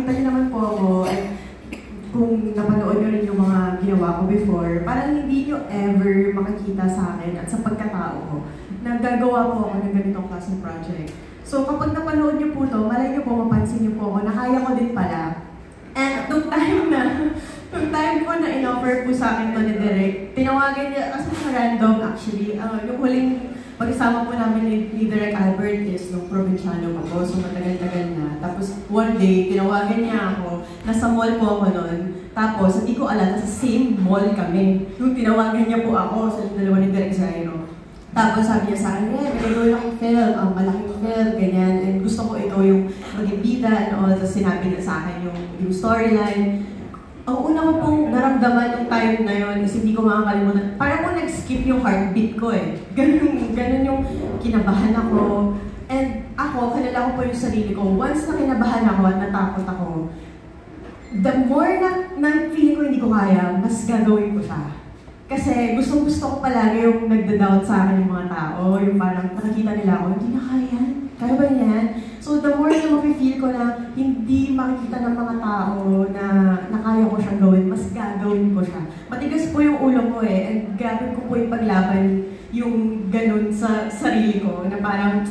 makita niyo naman po ako, at kung napanood niyo rin yung mga ginawa ko before, parang hindi niyo ever makikita sa akin at sa pagkatao ko na gagawa po ako ng ganitong klaseng project. So kapag napanood niyo po to, malay niyo po, mapansin niyo po ako na kaya ko din pala. And nung time po na in-offer po sa akin to ni Direk, tinawagan niya, kasi random actually, yung huling pag-isama po namin ni Direk Albert is nung probinsyano ko, so matagal-tagal na. Tapos one day, tinawagan niya ako, nasa mall po ako noon. Tapos hindi ko alam, nasa same mall kami. Nung tinawagan niya po ako sa dalawa ni Direk Zaino. Tapos sabi niya sa akin, may gagawin akong film, malaking film, ganyan. And gusto ko ikaw yung maging bida and all. Tapos sinabi niya sa akin yung storyline. Ang una ko pong naramdaman yung time na yun is hindi ko makakalimutan. Parang ko nag-skip yung heartbeat ko eh. Ganun yung kinabahan ako. And ako, kilala ko po yung sarili ko. Once na kinabahan ako at natakot ako, the more na feeling ko hindi ko kaya, mas gagawin ko siya. Kasi gusto ko palagi yung nagda-doubt sa akin yung mga tao. Yung parang nakikita nila ako, hindi na kaya yan. Kaya ba yan? So the more na mapifeel ko na hindi makikita ng mga tao na kaya ko siyang gawin, mas gagawin ko siya. Matigas po yung ulo ko eh, and gagawin ko po yung paglaban yung ganun sa sarili ko, na parang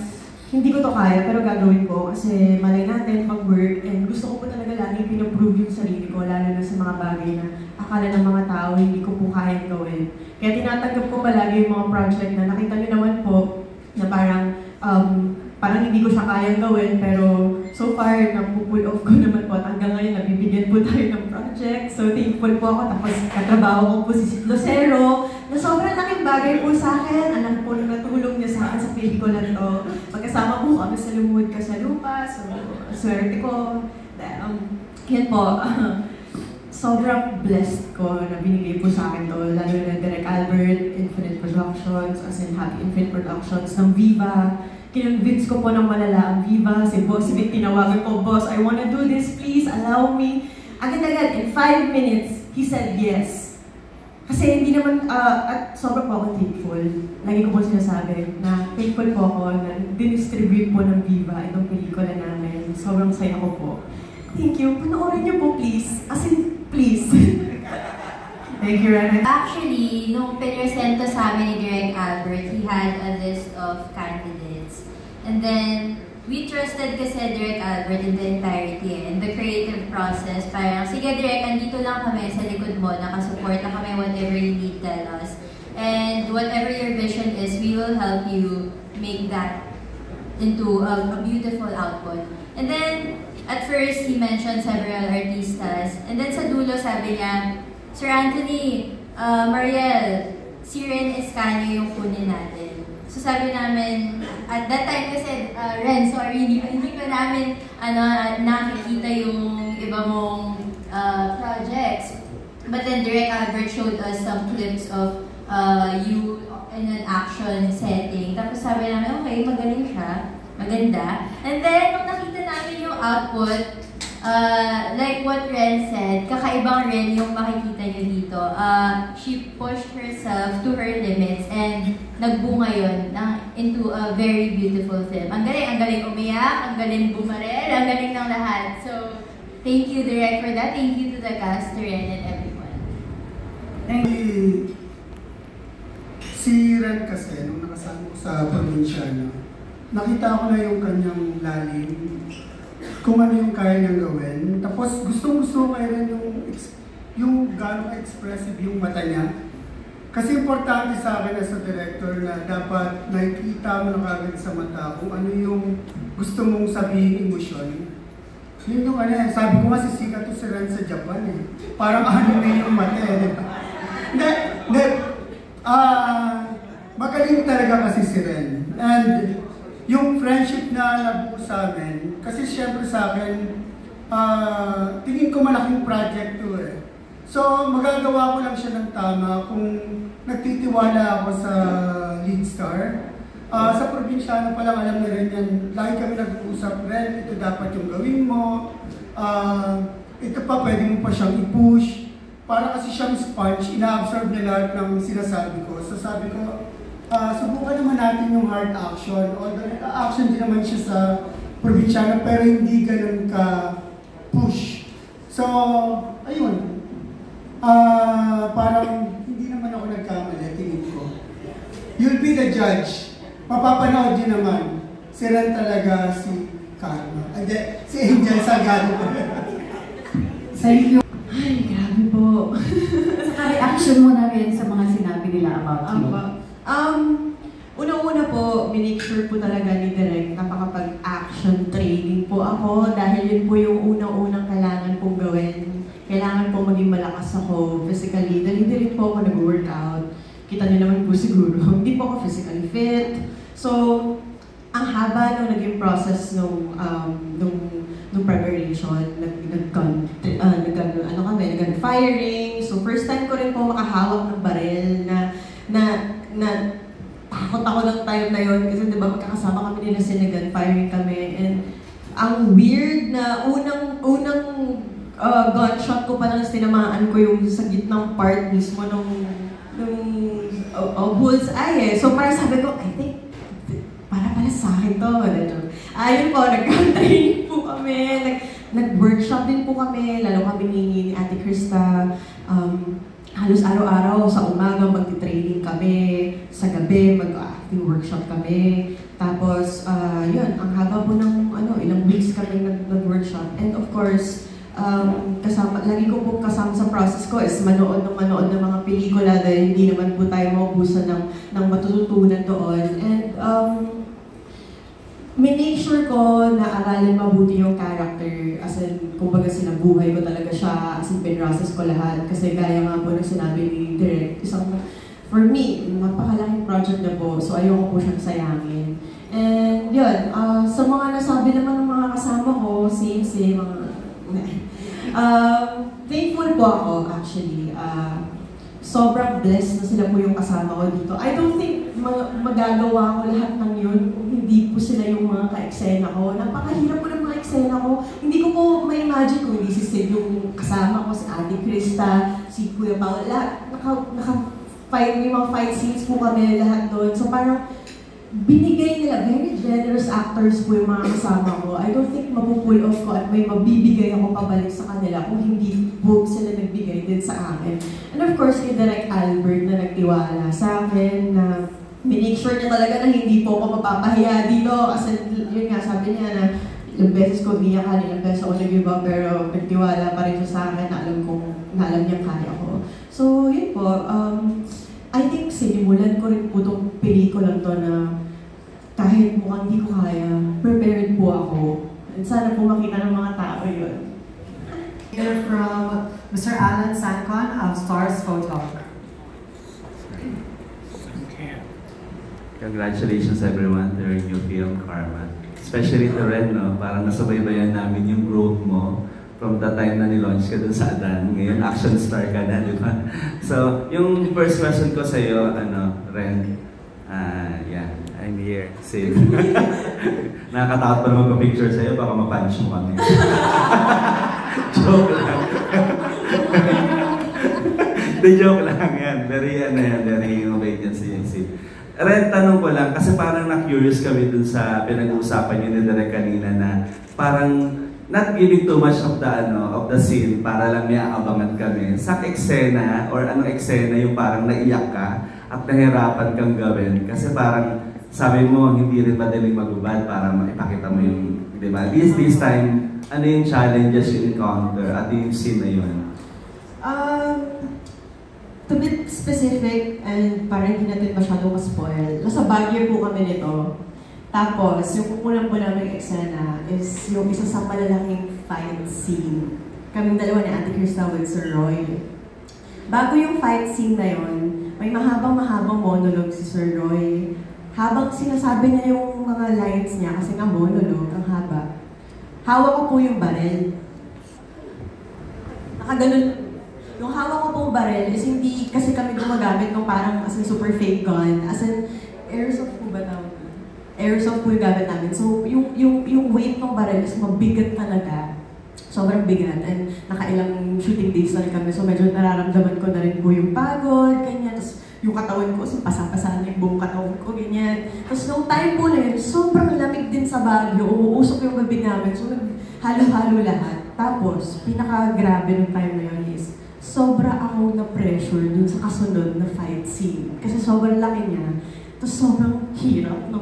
hindi ko to kaya, pero gagawin ko kasi malay natin pag-work, and gusto ko po talaga lagi pinaprove yung sarili ko, lalo na sa mga bagay na akala ng mga tao hindi ko po kayang gawin. Kaya tinatanggap ko palagi yung mga project na nakita nyo naman po na parang hindi ko siya kayang gawin, pero so far, napupull off ko naman po at hanggang ngayon, nabibigyan po tayo ng project. So, thankful po ako. Tapos, katrabaho ko po si Lucero, na sobrang laking bagay po sa akin. Anak po na natulong niya sa akin sa pelikula na to. Pagkasama po kami sa Lumud ka sa Lupa, so, swerte ko. Yan po, sobrang blessed ko na binigay po sa akin to, lalo na Direk Albert, Infinite Productions, as in Happy Infinite Productions, ng Viva. Kinonvince ko po ng malala ang Viva, si Boss Vic, tinawagan ko, Boss, I wanna do this, please, allow me. Agad-agad, in 5 minutes, he said yes. Kasi hindi naman, at sobrang po ako thankful. Lagi ko po sinasabi na thankful po ako na dinistribute po ng Viva itong pelikula namin. Sobrang saya ko po. Thank you. Panoorin niyo po, please. As in, please. Thank you, Rana. Actually, nung pinresento sa amin ni Direk Albert, he had a list of candidates. And then, we trusted kasi Direk Albert in the entirety, in the creative process. Parang, sige Direk, andito lang kami sa likod mo, nakasupport na kami whatever you need, tell us. And whatever your vision is, we will help you make that into a beautiful output. And then, at first, he mentioned several artistas. And then sa dulo, sabi niya, Sir Anthony, Mariel, si Ren Escanio yung kunin natin. So sabi namin, at that time kasi, Ren, sorry, hindi ko namin nakikita yung iba mong projects. But then Direk Albert showed us some clips of you in an action setting. Tapos sabi namin, okay, magaling siya, maganda. And then, nung nakita namin yung output, like what Ren said, kakaibang Ren yung makikita nyo dito. She pushed herself to her limits and nagbunga yun into a very beautiful film. Ang galing umiyak, ang galing bumarel, ang galing ng lahat. So, thank you Direk for that. Thank you to the cast, to Ren and everyone. Thank you. Si Ren kasi, nung nakasama ko sa probinsyano, nakita ko na yung kanyang lalim, kung ano yung kaya niyang gawin. Tapos gustong-gusto ko rin yung gano'ng expressive yung mata niya. Kasi importante sa akin as a director na dapat nakikita mo na kagad sa mata kung ano yung gusto mong sabihin, emosyon. Yun yung sabi ko nga sisikat to si Ren sa Japan eh. Parang anime yung mata eh. Magaling talaga kasi si Ren. And yung friendship na nabuo sa amin, kasi syempre sa akin, tingin ko malaking project to eh. So, magagawa ko lang siya ng tama kung nagtitiwala ako sa lead star. Sa probinsyano pa lang, alam na rin yan, lagi kami nag-uusap, Ren, ito dapat yung gawin mo. Ito pa, pwede mo pa siyang i-push. Para kasi siyang sponge, ina-absorb niya lahat ng sinasabi ko. So sabi ko, subukan naman natin yung hard action. Although action din naman siya sa probinsyano, pero hindi ganun ka push. So, ayun. Parang hindi naman ako nagkamali, tingin ko. You'll be the judge. Mapapanood nyo naman. Si Ren talaga si Karma. Hindi, si Angel Salgado. Thank you. Ay, grabe po. Saka reaction mo na rin sa mga sinabi nila about you. Unang-una po, minake sure po talaga ni Direk na makapag-action training po ako dahil yun po yung unang-unang kailangan pong gawin. Kailangan po maging malakas ako physically dahil hindi rin po ako nag-workout. Kita niyo naman po siguro, hindi po ako physically fit. So, ang haba nung naging process nung preparation, nag-gun firing. So, first time ko rin po makahawak ng baril na takot ako ng time na yun kasi diba magkakasama kami nila sila, gun firing kami. And ang weird na unang gunshot ko pa lang tinamaan ko yung sa gitnang part mismo nung bullseye eh. So, parang sabi ko, I think para sa akin to. Ayun po, nag-training po kami, nag-workshop din po kami, lalo kami ni Ate Krista. Halos araw-araw sa umaga magti-training kami, sa gabi mag-acting workshop kami. Tapos, yun, ang haba po ng ilang weeks kami nag-workshop. And of course, lagi ko po kasama sa process ko is manood ng mga pelikula dahil hindi naman po tayo maubusan ng matututunan doon. And minake sure ko na aralin mabuti yung character, as in, kumbaga sinabuhay ko talaga siya, as in, pinrocess ko lahat. Kasi gaya nga po na sinabi ni Direk, for me, napakalaking project na po, so ayoko po siyang sayangin. And yun, sa mga nasabi naman ng mga kasama ko, same, thankful po ako, actually. Sobrang blessed na sila po yung kasama ko dito. I don't think magagawa ko lahat ng yun kung hindi po sila yung mga ka-eksena ko. Napakahirap po ng mga eksena ko. Hindi ko po ma-imagine kung hindi si Sid yung kasama ko, si Ate Krista, si Kuya Paul. May mga fight scenes po kami lahat doon. So parang binigay nila, very generous actors po yung mga kasama ko. I don't think mapupull off ko at may mabibigay ako pabalik sa kanila kung hindi po sila nagbigay din sa akin. And of course, kay Direk Albert na nagtiwala sa akin na minake sure niya talaga na hindi po ako mapapahiya dito. Kasi yun nga, sabi niya na ilang beses ko umiyakan, ilang beses ako nag-give up, pero nagtiwala pa rin siya sa akin na alam niya kaya ko. So, yun po. I think sinimulan ko rin po itong pelikulang to na kahit mukhang hindi ko kaya, prepared po ako. And sana po makita ng mga tao yun. Here from Mr. Alan Sancon of Stars Photo. Congratulations everyone to your new film, Karma. Especially to Ren, no? Parang nasubaybayan namin yung growth mo from the time na nilaunch ka dun sa Adan. Ngayon, action star ka na, di ba? So, yung first question ko sa'yo, Ren, yeah, I'm here, safe. Nakakatakot pa naman pa-picture sa'yo, baka ma-punch mo kami. Joke lang. The joke lang yan. Very mabait yan si Safe. Ren, tanong ko lang, kasi parang na-curious kami dun sa pinag-uusapan niyo ni Direk kanina na parang not giving too much of the scene para lang may aabangan kami. Sa eksena, or anong eksena yung parang naiyak ka at nahirapan kang gawin. Kasi parang sabi mo, hindi rin madaling magubad para maipakita mo yung, di ba? At least this time, ano yung challenges you encounter at yung scene na yun? To be specific, and parang hindi natin masyadong ma-spoil, nasa Baguio po kami nito. Tapos, yung unang po namin eksena is yung isa sa malalaking fight scene. Kaming dalawa ni Ate Krista with Sir Roy. Bago yung fight scene na yun, may mahabang monologue si Sir Roy. Habang sinasabi niya yung mga lines niya, kasi nga monologue, ang haba. Hawak ko po yung baril. Nakaganon. Yung hawak ko pong baril is hindi kasi kami gumagamit ng parang as in super fake gun. As in, airsoft po ba tawag? Airsoft po yung gamit namin. So, yung weight ng baril is mabigat talaga. Sobrang bigat. And nakailang shooting days na rin kami. So, medyo nararamdaman ko na rin po yung pagod, ganyan. Tapos, yung katawan ko, pasa-pasa na yung buong katawan ko, ganyan. Tapos, nung time po na yun, sobrang lamig din sa Baguio. Umuusok yung gabi namin. So, naghalo-halo lahat. Tapos, pinaka-grabe ng time na yun is, sobra akong na-pressure dun sa kasunod na fight scene. Kasi sobrang laki niya. Tapos sobrang hirap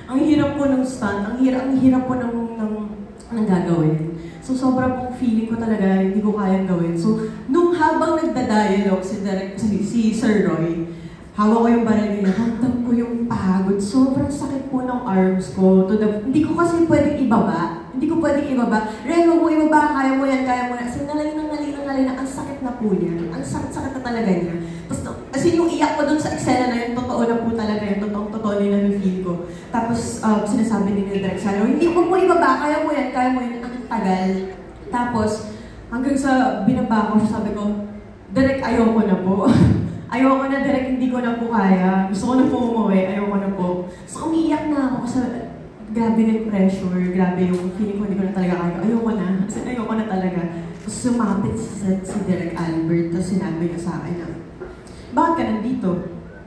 ang hirap po ng stunt, ang hirap po ng gagawin. So sobrang pong feeling ko talaga hindi ko kayang gawin. So nung habang nagda-dialogue si Sir Roy, hawak ko yung baril niya, ramdam ko yung pagod. Sobrang sakit po ng arms ko. Hindi ko kasi pwedeng ibaba. Ren, huwag mo ibaba, kaya mo yan. Kasi nalay na, ang sakit na po niya. Ang sakit na talaga niya. Tapos, as in, yung iyak ko dun sa eksena na yun, totoo na po talaga yun. Totoo din na yung feel ko. Tapos, sinasabi ni Direk Saro, hindi, huwag mo ibaba, kaya mo yan. Ang tagal. Tapos, hanggang sa binaba ko, sabi ko, Direk, ayoko na po. Ayoko na, Direk, hindi ko na po kaya. Gusto ko na po umuwi, ayoko na po. So, umiiyak na ako kasi grabe na yung pressure, grabe yung feeling ko, hindi ko na talaga kaya. Ayoko na, kasi ayoko na talaga. Tapos sumapit si Direk Albert, tapos sinabi niya sa akin na, bakit ka nandito?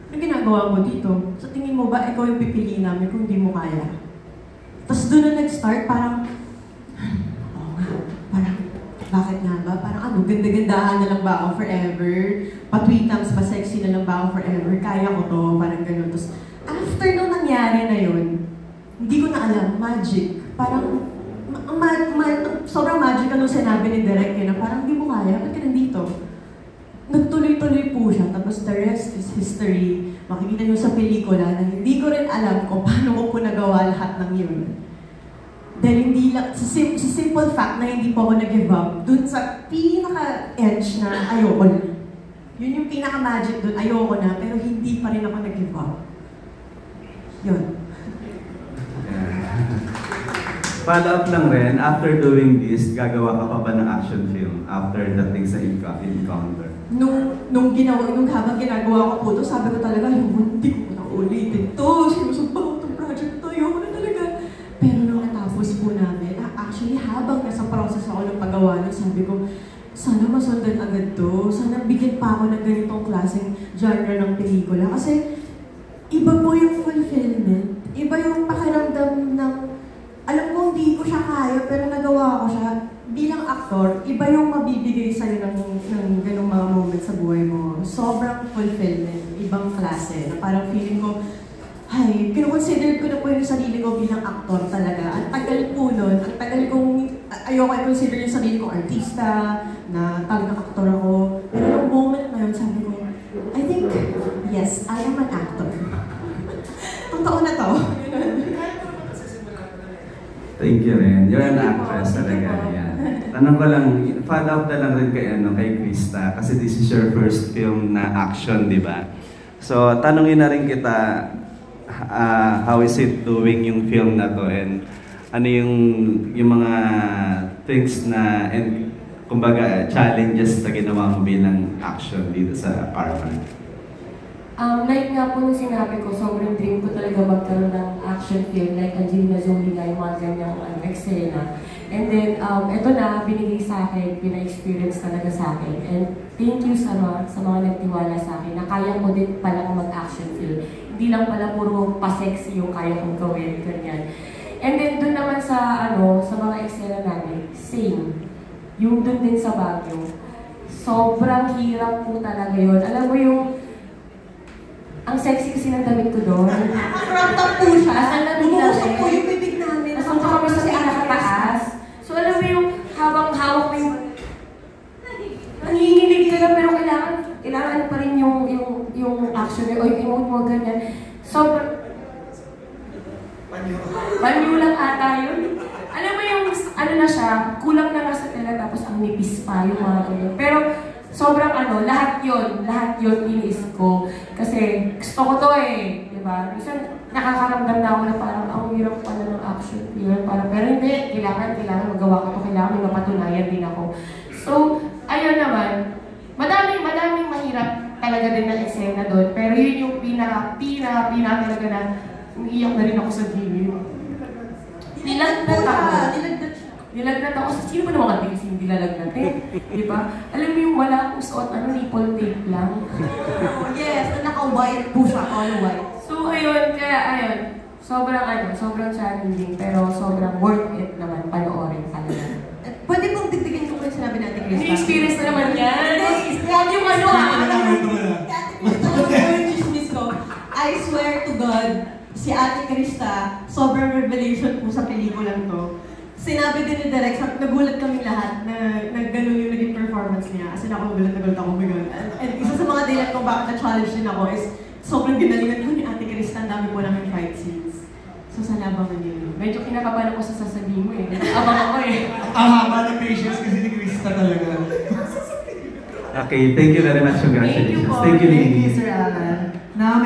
Ano ginagawa mo dito? Sa tingin mo ba, ikaw yung pipiliin namin kung hindi mo kaya? Tapos doon na nag-start, parang, bakit nga ba? Parang ano, ganda-gandahan na lang ba ako forever? Pa-tweetams, pa-sexy na lang ba ako forever? Kaya ko to, parang gano'n. Tapos, after nung nangyari na yun, hindi ko na alam, magic. Parang, sobrang magical nung sinabi ni Direk na parang hindi mo kaya, ba't ka nandito? Nagtuloy-tuloy po siya, tapos the rest is history. Makikita niyo sa pelikula na hindi ko rin alam kung paano ko po nagawa lahat ng yun. Dahil hindi lang, sa simple fact na hindi po ako nag-give up, dun sa pinaka-edge na ayoko na. Yun yung pinaka-magic dun, ayoko na, pero hindi pa rin ako nag-give up. Yun. Follow up lang rin, after doing this, gagawa ka pa ba ng action film after dating sa encounter? Nung habang ginagawa ko po ito, sabi ko talaga, hindi ko na ulitin ito. Sinusumpa ko itong project ito, ayoko na talaga. Pero nung natapos po namin, actually habang nasa process ako ng paggawa nun, sabi ko, sana masundan agad to. Sana bigyan pa ako ng ganitong klaseng genre ng pelikula. Kasi iba po yung fulfillment. Iba yung pakiramdam ng, alam ko hindi ko siya kaya, pero nagawa ko siya. Bilang aktor, iba yung mabibigay sa'yo ng ganong mga moments sa buhay mo. Sobrang fulfillment, ibang klase. Na parang feeling ko, ay, kinoconsider ko na po yung sarili ko bilang aktor talaga. Ang tagal po nun, ang tagal kong, ayoko i-consider yung sarili ko artista, na talagang aktor ako. Pero yung moment na yun, sabi ko, I think, yes, I am an actor. Totoo na to. Thank you rin. You're an actress talaga. Yan. Tanong ko lang, follow up na lang rin kay Krista, kasi this is your first film na action, di ba? So, tanongin na rin kita, how is it doing yung film na to, and ano yung mga things na, and kumbaga, challenges na ginawa mo bilang action dito sa Carman? Like nga po nung sinabi ko, sobrang dream ko talaga magkaroon ng action film, like Angelina Jolie nga, yung mga ganyang eksena. And then, eto na, binigay sa akin, pina-experience talaga sa akin. And thank you sa mga nagtiwala sa akin, na kaya ko din palang mag-action film. Hindi lang pala puro pa-sexy yung kaya kong gawin, ganyan. And then, dun naman sa mga eksena namin, same. Yung dun din sa Baguio. Sobrang hirap po talaga yun. Alam mo yung, ang sexy kasi ng damit ko doon. Crop top po siya. Asan na bumuusok po yung bibig namin. Asan pa kami sa pinakataas. So alam mo yung habang hawak mo yung nanginginig ka na, pero kailangan pa rin yung action o yung emote mo ganyan. Sobrang banyo lang ata yun. Alam mo yung na siya, kulang na nga sa tela tapos ang nipis pa yung mga ganyan. Pero sobrang lahat yun iniis ko. Kasi gusto ko to eh, di ba? Minsan nakakaramdam na ako na parang ang hirap pala ng action film. Pero hindi, kailangan magawa ko to, kailangan may mapatunayan din ako. So, ayun naman, madaming mahirap talaga din na eksena doon. Pero yun yung pinaka talaga na umiiyak na rin ako sa gilid. Nilagnat ako. Sino ba naman kasi hindi lalagnat eh? Di ba? Alam mo yung wala akong suot, nipple tape lang. Yes, na naka-white po siya, all white. So ayun, sobrang challenging, pero sobrang worth it naman panoorin talaga. Pwede kong Ini-experience na naman yan. Huwag yung ano Chismis ko, I swear to God, si Ate Krista, sobrang revelation po sa pelikulang to. Sinabi din ni Direk, nagulat kami lahat na gano'n yung naging performance niya. Kasi nagulat ako, my. And isa sa mga dahilan kung bakit na-challenge din ako is sobrang ginalingan ko ni Ate Krista, ang dami po namin fight scenes. So sana abangan niyo. Medyo kinakabahan ako sa sasabihin mo eh. Abang ako eh. Ang haba ng patience kasi ni Krista talaga. Okay, thank you very much. Congratulations. Thank you po. Thank you, Thank Nini. you, Sir Alan. Now,